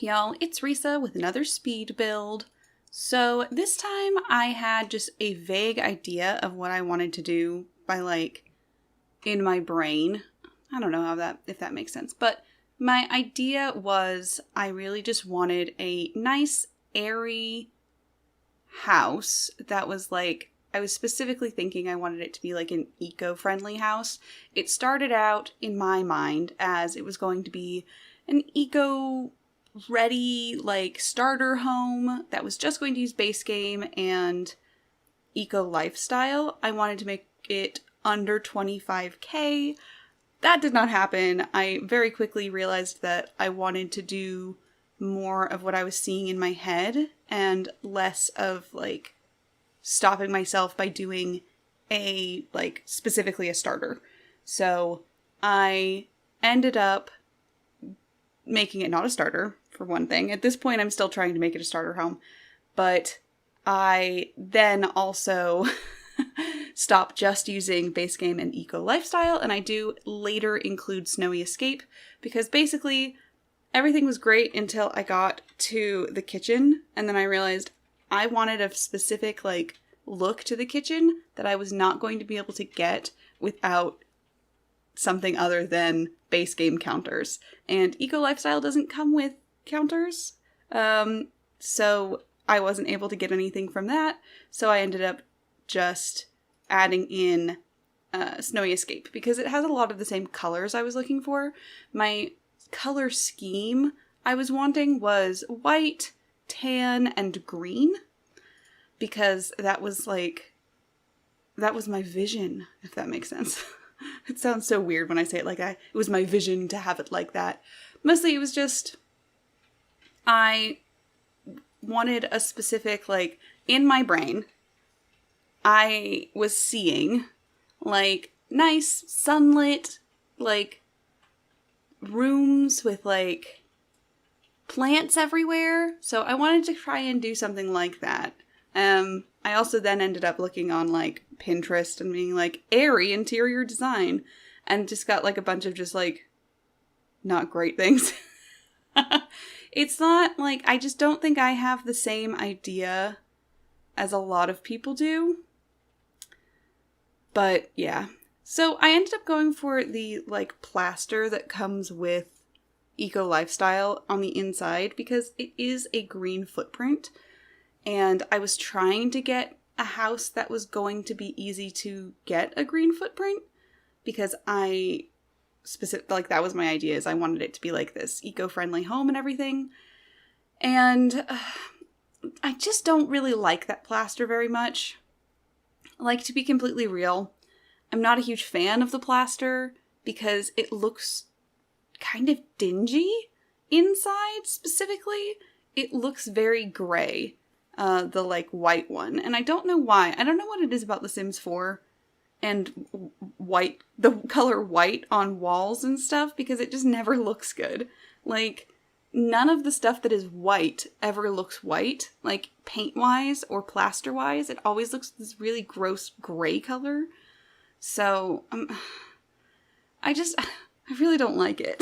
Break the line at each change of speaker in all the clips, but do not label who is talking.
Y'all, it's Risa with another speed build. So this time I had just a vague idea of what I wanted to do by in my brain. I don't know if that makes sense, but my idea was I really just wanted a nice airy house that was I was specifically thinking I wanted it to be an eco-friendly house. It started out in my mind as it was going to be an eco-ready, starter home that was just going to use base game and eco-lifestyle. I wanted to make it under 25k. That did not happen. I very quickly realized that I wanted to do more of what I was seeing in my head and less of stopping myself by doing a specifically a starter. So I ended up making it not a starter, for one thing. At this point I'm still trying to make it a starter home, but I then also stop just using base game and eco lifestyle, and I do later include snowy escape, because basically everything was great until I got to the kitchen, and then I realized I wanted a specific look to the kitchen that I was not going to be able to get without something other than base game counters. And eco lifestyle doesn't come with counters, so I wasn't able to get anything from that, so I ended up just adding in snowy escape, because it has a lot of the same colors I was looking for. My color scheme I was wanting was white, tan, and green, because that was my vision, if that makes sense. It sounds so weird when I say it like that. It was my vision to have it like that. Mostly it was just, I wanted a specific, in my brain, I was seeing, nice, sunlit, rooms with, plants everywhere. So I wanted to try and do something like that. I also then ended up looking on, Pinterest and being Airy interior design, and just got, a bunch of just, not great things. It's not, I just don't think I have the same idea as a lot of people do. But, yeah. So I ended up going for the, plaster that comes with eco lifestyle on the inside, because it is a green footprint. And I was trying to get a house that was going to be easy to get a green footprint, because that was my idea, is I wanted it to be this eco-friendly home and everything. And I just don't really like that plaster very much. To be completely real, I'm not a huge fan of the plaster, because it looks kind of dingy inside specifically. It looks very gray. The white one. And I don't know why. I don't know what it is about The Sims 4 and white, the color white on walls and stuff, because it just never looks good. None of the stuff that is white ever looks white, paint-wise or plaster-wise. It always looks this really gross gray color. So, I really don't like it.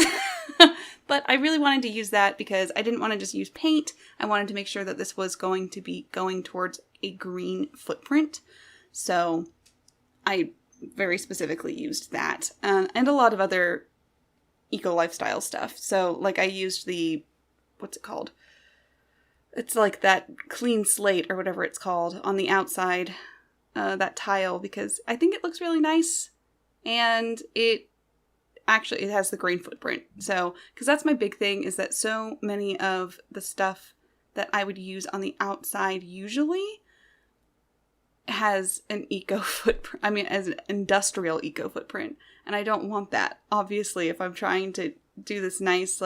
But I really wanted to use that because I didn't want to just use paint. I wanted to make sure that this was going to be going towards a green footprint. So I very specifically used that. And a lot of other eco-lifestyle stuff. So I used what's it called? It's that clean slate or whatever it's called on the outside, that tile, because I think it looks really nice. And it has the green footprint. So, because that's my big thing, is that so many of the stuff that I would use on the outside usually has an eco footprint. I mean, as an industrial eco footprint. And I don't want that, obviously, if I'm trying to do this nice,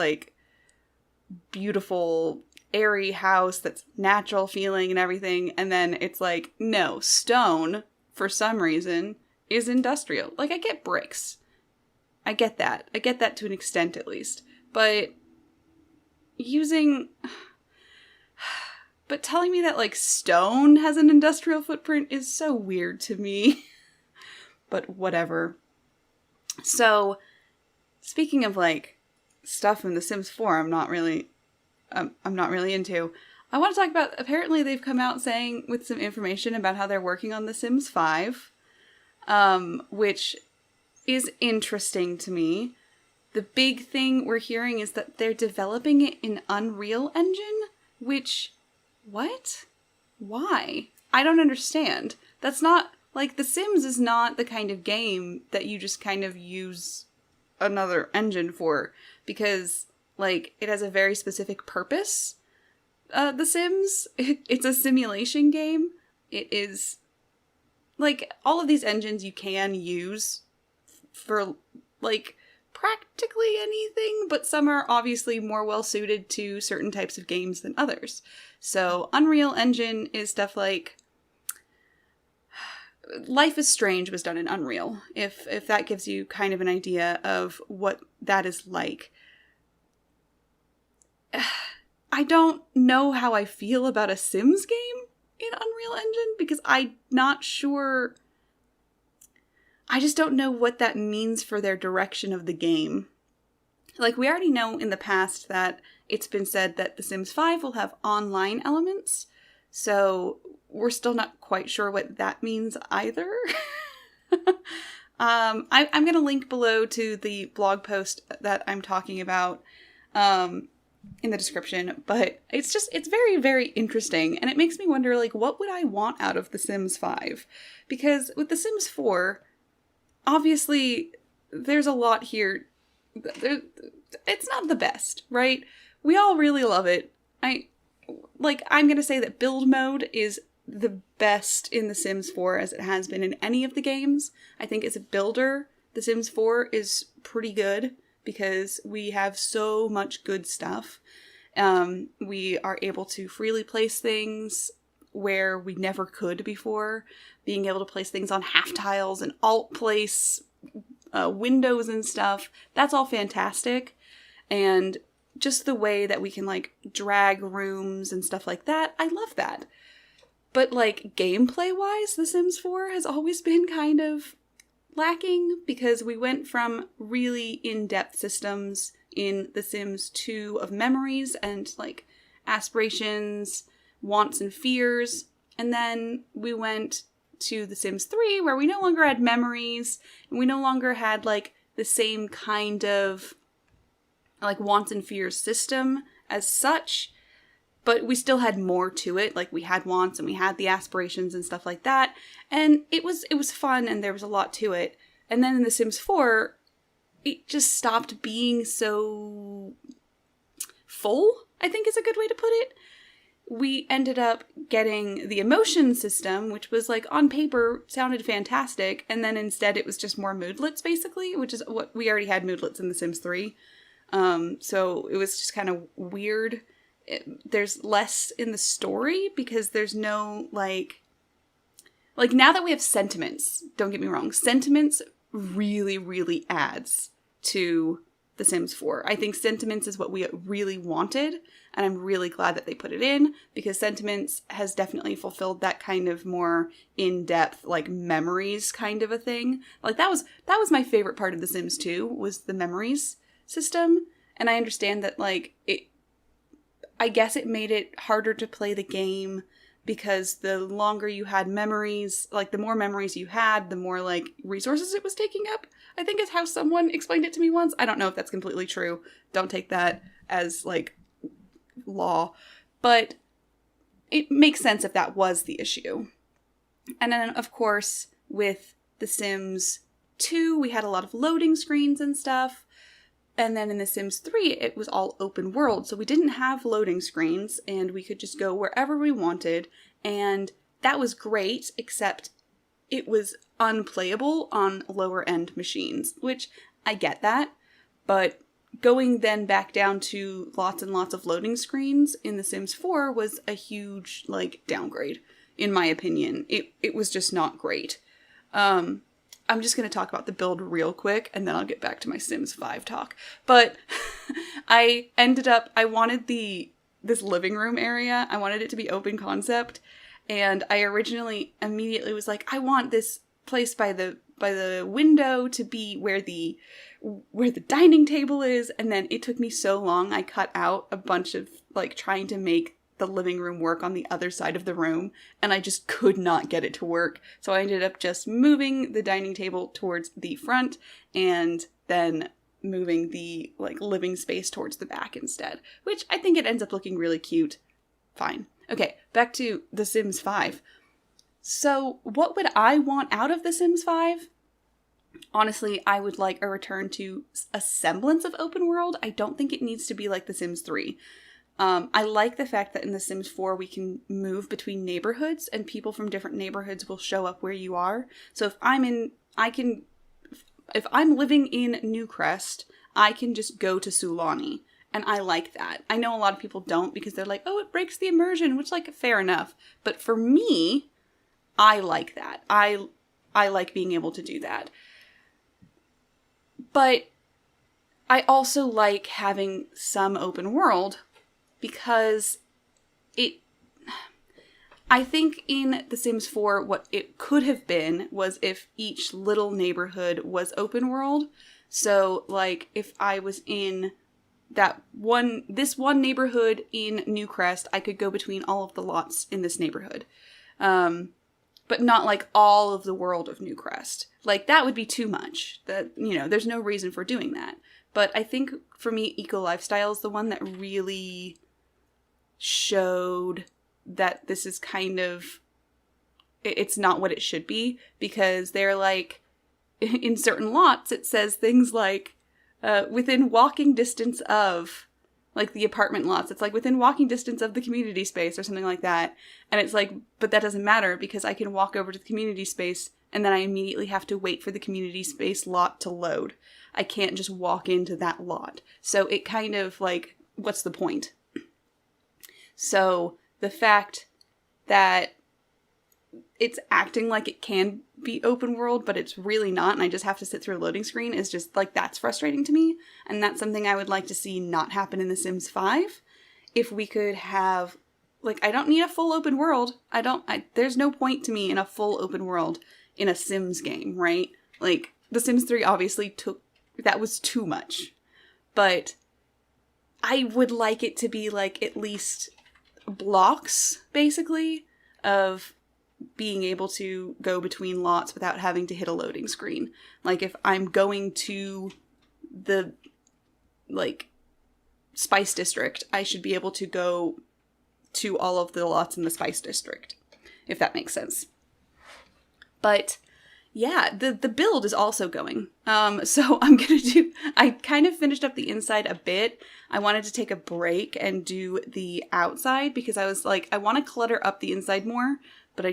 beautiful, airy house that's natural feeling and everything. And then it's no, stone, for some reason, is industrial. I get bricks. I get that. I get that to an extent, at least. But telling me that, stone has an industrial footprint is so weird to me. But whatever. So, speaking of, stuff in The Sims 4 I'm not really I'm not really into. I want to talk about, apparently they've come out saying with some information about how they're working on The Sims 5, which is interesting to me. The big thing we're hearing is that they're developing it in Unreal Engine, which, what? Why? I don't understand. That's not, like, The Sims is not the kind of game that you just kind of use another engine for, because, like, it has a very specific purpose. The Sims, it's a simulation game. It is, like, all of these engines you can use for, like, practically anything, but some are obviously more well suited to certain types of games than others. So Unreal Engine is stuff like Life is Strange was done in Unreal, if that gives you kind of an idea of what that is like. I don't know how I feel about a Sims game in Unreal Engine, because I'm not sure. I just don't know what that means for their direction of the game. Like, we already know in the past that it's been said that The Sims 5 will have online elements, so we're still not quite sure what that means either. I'm going to link below to the blog post that I'm talking about in the description, but it's very, very interesting, and it makes me wonder, like, what would I want out of The Sims 5? Because with The Sims 4, obviously, there's a lot here. It's not the best, right? We all really love it. I'm gonna say that build mode is the best in The Sims 4 as it has been in any of the games. I think as a builder, The Sims 4 is pretty good because we have so much good stuff. We are able to freely place things where we never could before. Being able to place things on half tiles and alt place windows and stuff. That's all fantastic. And just the way that we can, like, drag rooms and stuff like that, I love that. But, like, gameplay-wise, The Sims 4 has always been kind of lacking, because we went from really in-depth systems in The Sims 2 of memories and, like, aspirations, wants and fears, and then we went to The Sims 3 where we no longer had memories, and we no longer had, like, the same kind of, like, wants and fears system as such, but we still had more to it. Like, we had wants and we had the aspirations and stuff like that, and it was fun, and there was a lot to it. And then in The Sims 4, it just stopped being so full, I think is a good way to put it. We ended up getting the emotion system, which was, like, on paper sounded fantastic, and then instead it was just more moodlets, basically, which is what we already had moodlets in The Sims 3. So it was just kind of weird. There's less in the story because there's no, like, now that we have sentiments, don't get me wrong, sentiments really, really adds to The Sims 4. I think sentiments is what we really wanted, and I'm really glad that they put it in, because sentiments has definitely fulfilled that kind of more in-depth, like, memories kind of a thing. Like, that was my favorite part of The Sims 2, was the memories system, and I understand that, like, I guess it made it harder to play the game, because the longer you had memories, like, the more memories you had, the more, like, resources it was taking up, I think is how someone explained it to me once. I don't know if that's completely true. Don't take that as, like, law. But it makes sense if that was the issue. And then, of course, with The Sims 2, we had a lot of loading screens and stuff. And then in The Sims 3, it was all open world, so we didn't have loading screens, and we could just go wherever we wanted, and that was great, except it was unplayable on lower-end machines, which I get that, but going then back down to lots and lots of loading screens in The Sims 4 was a huge, like, downgrade, in my opinion. It was just not great. I'm just going to talk about the build real quick, and then I'll get back to my Sims 5 talk. But I wanted this living room area, I wanted it to be open concept, and I originally immediately was like, I want this place by the by the window to be where the dining table is, and then it took me so long. I cut out a bunch of like trying to make the living room work on the other side of the room, and I just could not get it to work. So I ended up just moving the dining table towards the front and then moving the like living space towards the back instead, which I think it ends up looking really cute. Fine. Okay, back to The Sims 5. So what would I want out of The Sims 5? Honestly, I would like a return to a semblance of open world. I don't think it needs to be like The Sims 3. I like the fact that in The Sims 4 we can move between neighborhoods and people from different neighborhoods will show up where you are. So if I'm living in Newcrest, I can just go to Sulani. And I like that. I know a lot of people don't because they're like, oh, it breaks the immersion, which like fair enough. But for me, I like that. I like being able to do that. But I also like having some open world because I think in The Sims 4, what it could have been was if each little neighborhood was open world. So, like, if I was in this one neighborhood in Newcrest, I could go between all of the lots in this neighborhood. But not, like, all of the world of Newcrest. Like, that would be too much. There's no reason for doing that. But I think, for me, Eco Lifestyle is the one that really showed that this is kind of, it's not what it should be, because they're like, in certain lots, it says things like, within walking distance of, like the apartment lots, it's like within walking distance of the community space or something like that. And it's like, but that doesn't matter because I can walk over to the community space and then I immediately have to wait for the community space lot to load. I can't just walk into that lot. So it kind of like, what's the point? So the fact that it's acting like it can be open world, but it's really not, and I just have to sit through a loading screen is just, like, that's frustrating to me, and that's something I would like to see not happen in The Sims 5. If we could have, like, I don't need a full open world. There's no point to me in a full open world in a Sims game, right? Like, The Sims 3 obviously that was too much. But I would like it to be, like, at least blocks, basically, of being able to go between lots without having to hit a loading screen. Like, if I'm going to the, like, Spice District, I should be able to go to all of the lots in the Spice District, if that makes sense. But, yeah, the build is also going. So I kind of finished up the inside a bit. I wanted to take a break and do the outside because I was like, I want to clutter up the inside more, but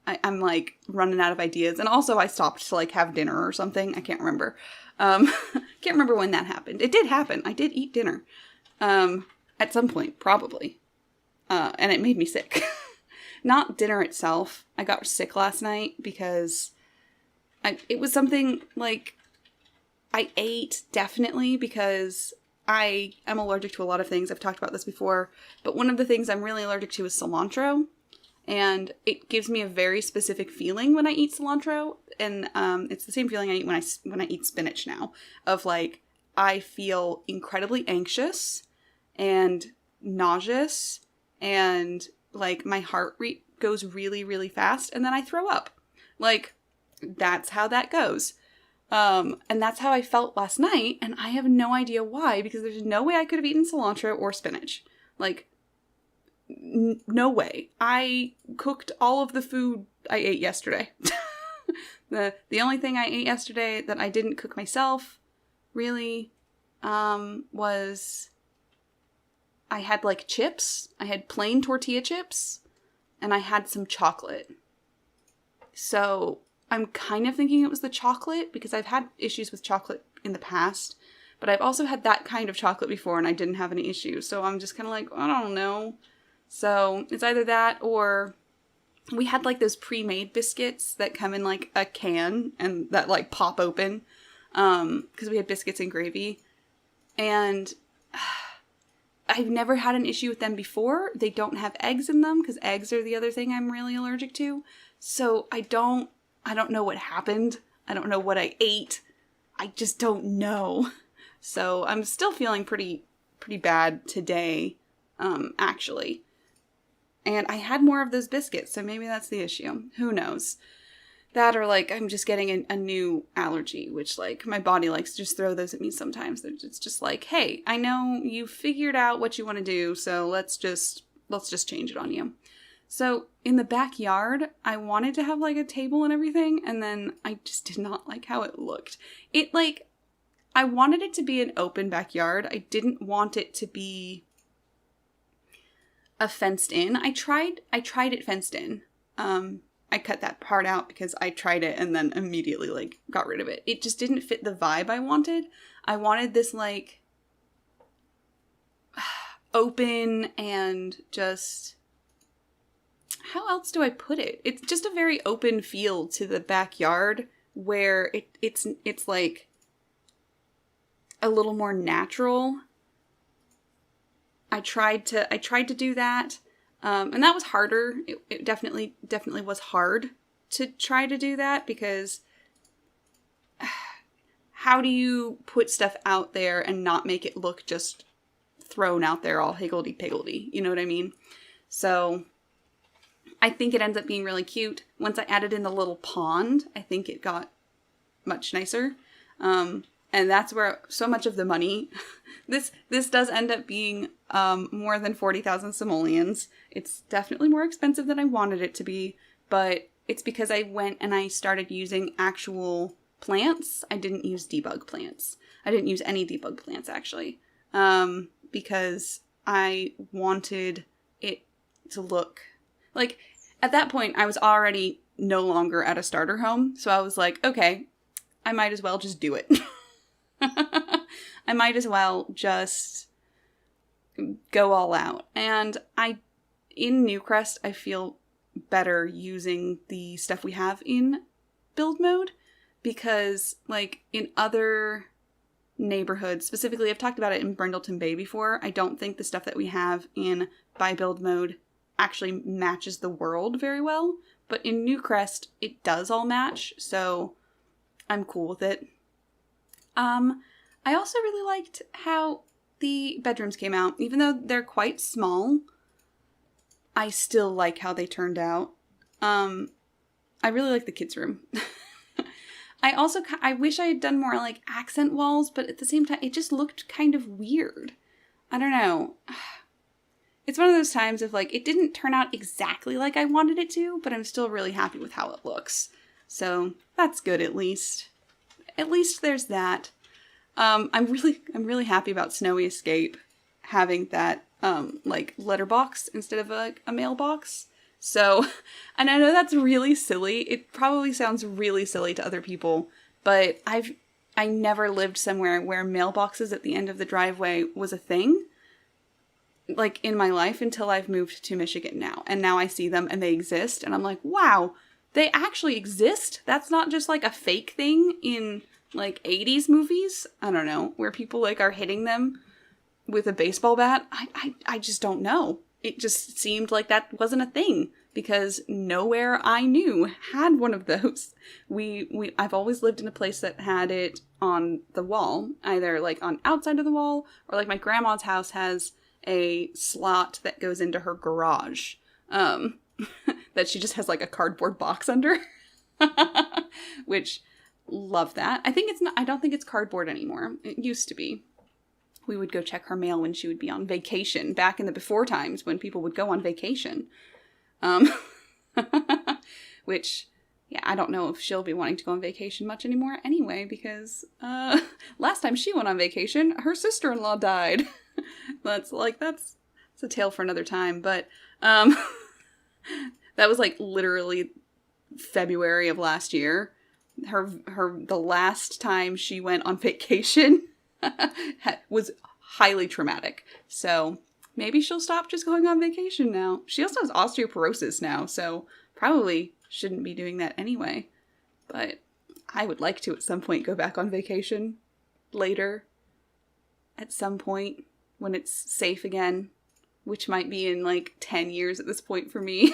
I'm like running out of ideas. And also I stopped to like have dinner or something. I can't remember. Can't remember when that happened. It did happen. I did eat dinner. At some point, probably. And it made me sick. Not dinner itself. I got sick last night because it was something like I ate definitely because I am allergic to a lot of things. I've talked about this before, but one of the things I'm really allergic to is cilantro. And it gives me a very specific feeling when I eat cilantro, and it's the same feeling I eat when I eat spinach now. Of like, I feel incredibly anxious and nauseous, and like my heart rate goes really, really fast, and then I throw up. Like, that's how that goes. And that's how I felt last night, and I have no idea why, because there's no way I could have eaten cilantro or spinach. Like, no way. I cooked all of the food I ate yesterday. The only thing I ate yesterday that I didn't cook myself, really, was I had like chips. I had plain tortilla chips, and I had some chocolate. So I'm kind of thinking it was the chocolate because I've had issues with chocolate in the past, but I've also had that kind of chocolate before and I didn't have any issues. So I'm just kind of like, I don't know. So it's either that or we had like those pre-made biscuits that come in like a can and that like pop open. Because we had biscuits and gravy. And I've never had an issue with them before. They don't have eggs in them because eggs are the other thing I'm really allergic to. So I don't know what happened. I don't know what I ate. I just don't know. So I'm still feeling pretty bad today, actually. And I had more of those biscuits, so maybe that's the issue. Who knows? That or, like, I'm just getting a new allergy, which, like, my body likes to just throw those at me sometimes. It's just like, hey, I know you figured out what you want to do, so let's just change it on you. So, in the backyard, I wanted to have, like, a table and everything, and then I just did not like how it looked. I wanted it to be an open backyard. I didn't want it to be a fenced in. I tried it fenced in. I cut that part out because I tried it and then immediately, like, got rid of it. It just didn't fit the vibe I wanted. I wanted this, like, open and just... How else do I put it? It's just a very open feel to the backyard where it's like, a little more natural. I tried to do that. And that was harder. It definitely was hard to try to do that because how do you put stuff out there and not make it look just thrown out there all higgledy-piggledy? You know what I mean? So I think it ends up being really cute. Once I added in the little pond, I think it got much nicer. And that's where so much of the money, this does end up being more than 40,000 simoleons. It's definitely more expensive than I wanted it to be, but it's because I went and I started using actual plants. I didn't use debug plants. I didn't use any debug plants, actually, because I wanted it to look like, at that point, I was already no longer at a starter home, so I was like, okay, I might as well just do it. I might as well just go all out. And in Newcrest, I feel better using the stuff we have in build mode because, like, in other neighborhoods, specifically, I've talked about it in Brindleton Bay before, I don't think the stuff that we have in by build mode actually matches the world very well. But in Newcrest, it does all match, so I'm cool with it. I also really liked how the bedrooms came out. Even though they're quite small, I still like how they turned out. I really like the kids' room. I wish I had done more, like, accent walls, but at the same time, it just looked kind of weird. I don't know. It's one of those times of, like, it didn't turn out exactly like I wanted it to, but I'm still really happy with how it looks. So, that's good at least. At least there's that. I'm really happy about Snowy Escape having that, like, letterbox instead of a mailbox. So, and I know that's really silly. It probably sounds really silly to other people, but I never lived somewhere where mailboxes at the end of the driveway was a thing, like, in my life until I've moved to Michigan now. And now I see them and they exist, and I'm like, wow, they actually exist? That's not just, like, a fake thing in, like, 80s movies? I don't know, where people, like, are hitting them with a baseball bat? I just don't know. It just seemed like that wasn't a thing, because nowhere I knew had one of those. I've always lived in a place that had it on the wall, either, like, on outside of the wall, or, like, my grandma's house has a slot that goes into her garage, that she just has, like, a cardboard box under, which... Love that. I don't think it's cardboard anymore. It used to be. We would go check her mail when she would be on vacation, back in the before times when people would go on vacation. Which, yeah, I don't know if she'll be wanting to go on vacation much anymore anyway, because, last time she went on vacation, her sister-in-law died. That's a tale for another time, but, that was, like, literally February of last year. The last time she went on vacation was highly traumatic. So maybe she'll stop just going on vacation now. She also has osteoporosis now, so probably shouldn't be doing that anyway. But I would like to at some point go back on vacation later. At some point when it's safe again, which might be in, like, 10 years at this point for me.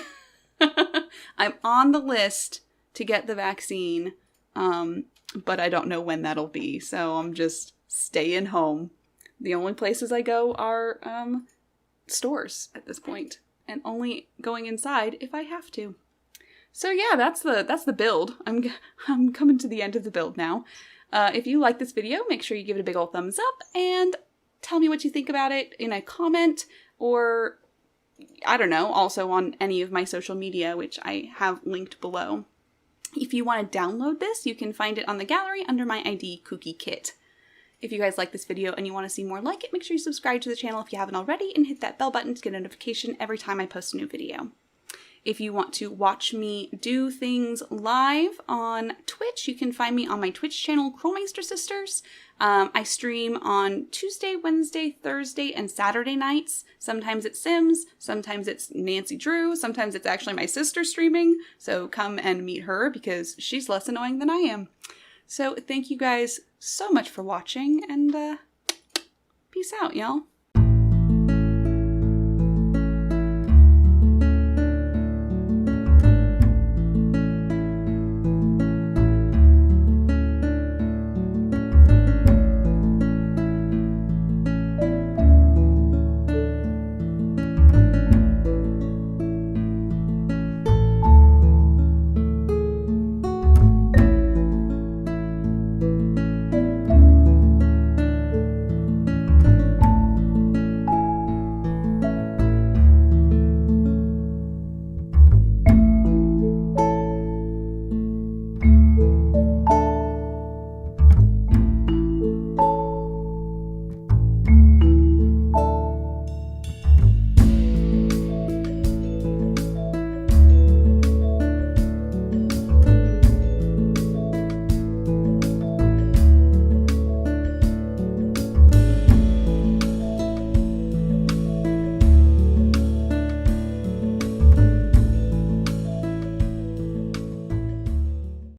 I'm on the list to get the vaccine. but I don't know when that'll be, so I'm just staying home. The only places I go are stores at this point, and only going inside if I have to. So yeah, that's the build. I'm coming to the end of the build now. If you like this video, make sure you give it a big old thumbs up and tell me what you think about it in a comment, or I don't know, also on any of my social media, which I have linked below. If you want to download this, you can find it on the gallery under my ID, kookykitt. If you guys like this video and you want to see more like it, make sure you subscribe to the channel if you haven't already, and hit that bell button to get a notification every time I post a new video. If you want to watch me do things live on Twitch, you can find me on my Twitch channel, Krollmeister Sisters. I stream on Tuesday, Wednesday, Thursday, and Saturday nights. Sometimes it's Sims, sometimes it's Nancy Drew, sometimes it's actually my sister streaming, so come and meet her because she's less annoying than I am. So thank you guys so much for watching, and peace out, y'all.